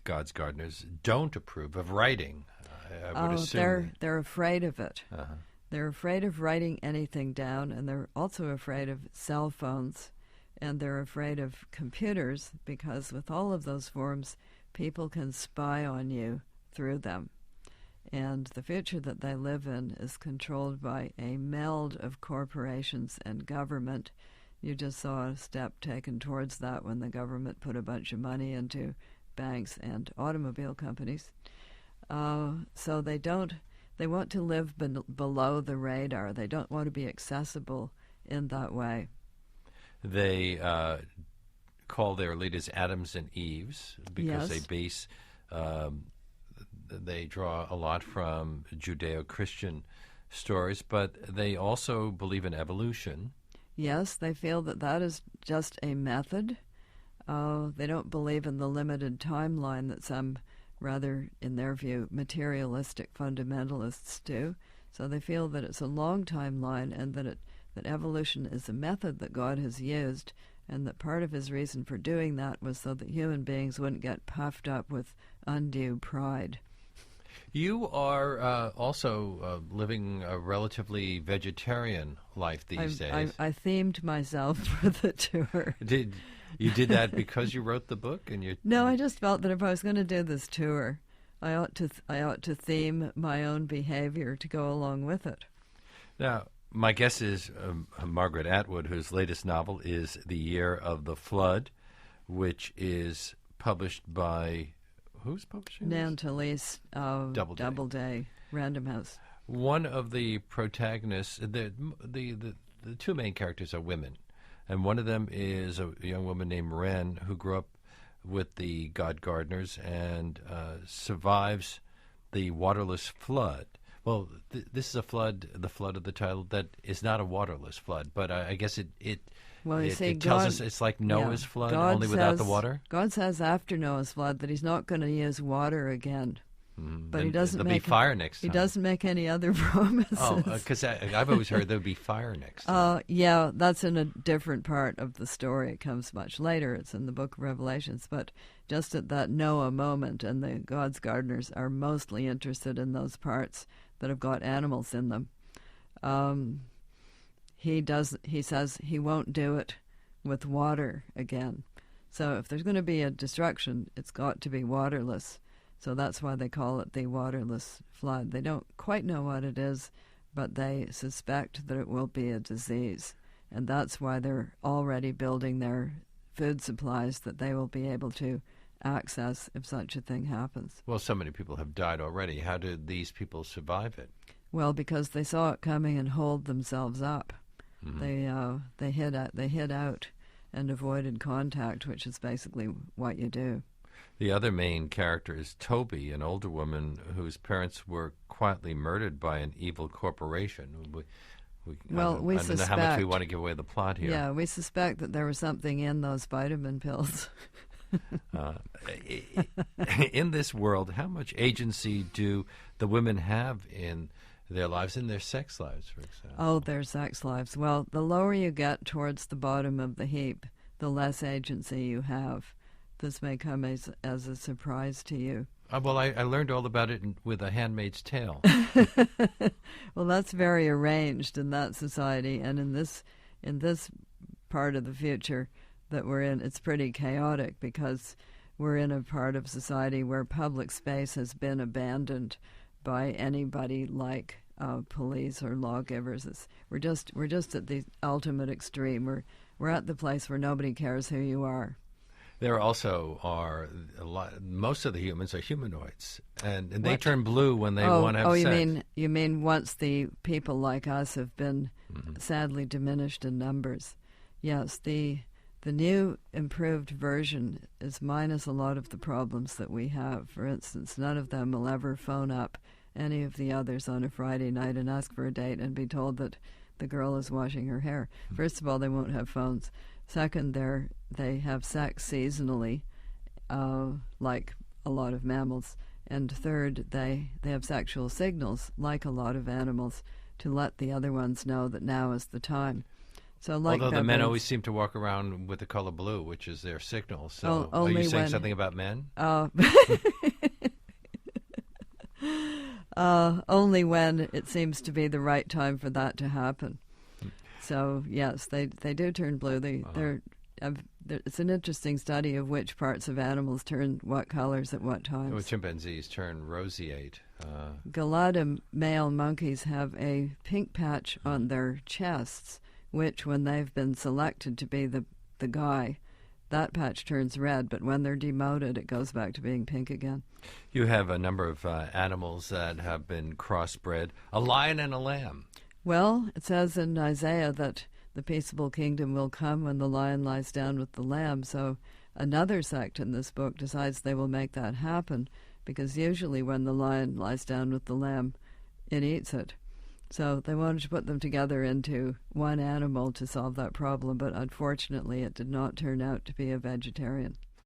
God's gardeners don't approve of writing. I would assume. They're afraid of it. Uh-huh. They're afraid of writing anything down, and they're also afraid of cell phones, and they're afraid of computers, because with all of those forms, people can spy on you through them. And the future that they live in is controlled by a meld of corporations and government. You just saw a step taken towards that when the government put a bunch of money into banks and automobile companies. So they want to live below the radar. They don't want to be accessible in that way. They call their leaders Adams and Eves because Yes. they draw a lot from Judeo-Christian stories, but they also believe in evolution. Yes, they feel that that is just a method. They don't believe in the limited timeline that some, rather, in their view, materialistic fundamentalists do. So they feel that it's a long timeline, and that evolution is a method that God has used, and that part of his reason for doing that was so that human beings wouldn't get puffed up with undue pride. You are also living a relatively vegetarian life these days. I themed myself for the tour. You did that because you wrote the book, and you? No, I just felt that if I was going to do this tour, I ought to theme my own behavior to go along with it. Now, my guest is Margaret Atwood, whose latest novel is The Year of the Flood, which is published by, who's publishing this? Nan Talese, Doubleday, Random House. One of the protagonists, the two main characters are women, and one of them is a young woman named Wren who grew up with the God Gardeners and survives the waterless flood. Well, this is a flood, the flood of the title, that is not a waterless flood, but I guess it tells us it's like Noah's flood, only without the water? God says after Noah's flood that he's not going to use water again. But he doesn't there'll be fire next time. He doesn't make any other promises. Oh, because I've always heard there'll be fire next time. Yeah, that's in a different part of the story. It comes much later. It's in the book of Revelations. But just at that Noah moment, and the God's gardeners are mostly interested in those parts that have got animals in them. He says he won't do it with water again. So if there's going to be a destruction, it's got to be waterless. So that's why they call it the waterless flood. They don't quite know what it is, but they suspect that it will be a disease. And that's why they're already building their food supplies that they will be able to access if such a thing happens. Well, so many people have died already. How did these people survive it? Well, because they saw it coming and holed themselves up. Mm-hmm. They hid out and avoided contact, which is basically what you do. The other main character is Toby, an older woman whose parents were quietly murdered by an evil corporation. I don't know how much we want to give away the plot here. Yeah, we suspect that there was something in those vitamin pills. In this world, how much agency do the women have in their lives, in their sex lives, for example? Oh, their sex lives. Well, the lower you get towards the bottom of the heap, the less agency you have. This may come as a surprise to you. Well, I learned all about it with A Handmaid's Tale. Well, that's very arranged in that society, and in this part of the future that we're in, it's pretty chaotic because we're in a part of society where public space has been abandoned by anybody like police or lawgivers. We're just at the ultimate extreme. We're at the place where nobody cares who you are. There also are most of the humans are humanoids, and they turn blue when they want to have sex. You mean once the people like us have been sadly diminished in numbers? Yes, the new improved version is minus a lot of the problems that we have. For instance, none of them will ever phone up any of the others on a Friday night and ask for a date and be told that the girl is washing her hair. First of all, they won't have phones. Second, they have sex seasonally, like a lot of mammals. And third, they have sexual signals, like a lot of animals, to let the other ones know that now is the time. So, like although the men baboons, always seem to walk around with the color blue, which is their signal. So, are only you saying when- something about men? only when it seems to be the right time for that to happen. So yes, they do turn blue. It's an interesting study of which parts of animals turn what colors at what times. Well, chimpanzees turn roseate. Gelada male monkeys have a pink patch on their chests, which, when they've been selected to be the guy, that patch turns red, but when they're demoted, it goes back to being pink again. You have a number of animals that have been crossbred, a lion and a lamb. Well, it says in Isaiah that the peaceable kingdom will come when the lion lies down with the lamb, so another sect in this book decides they will make that happen, because usually when the lion lies down with the lamb, it eats it. So they wanted to put them together into one animal to solve that problem, but unfortunately it did not turn out to be a vegetarian.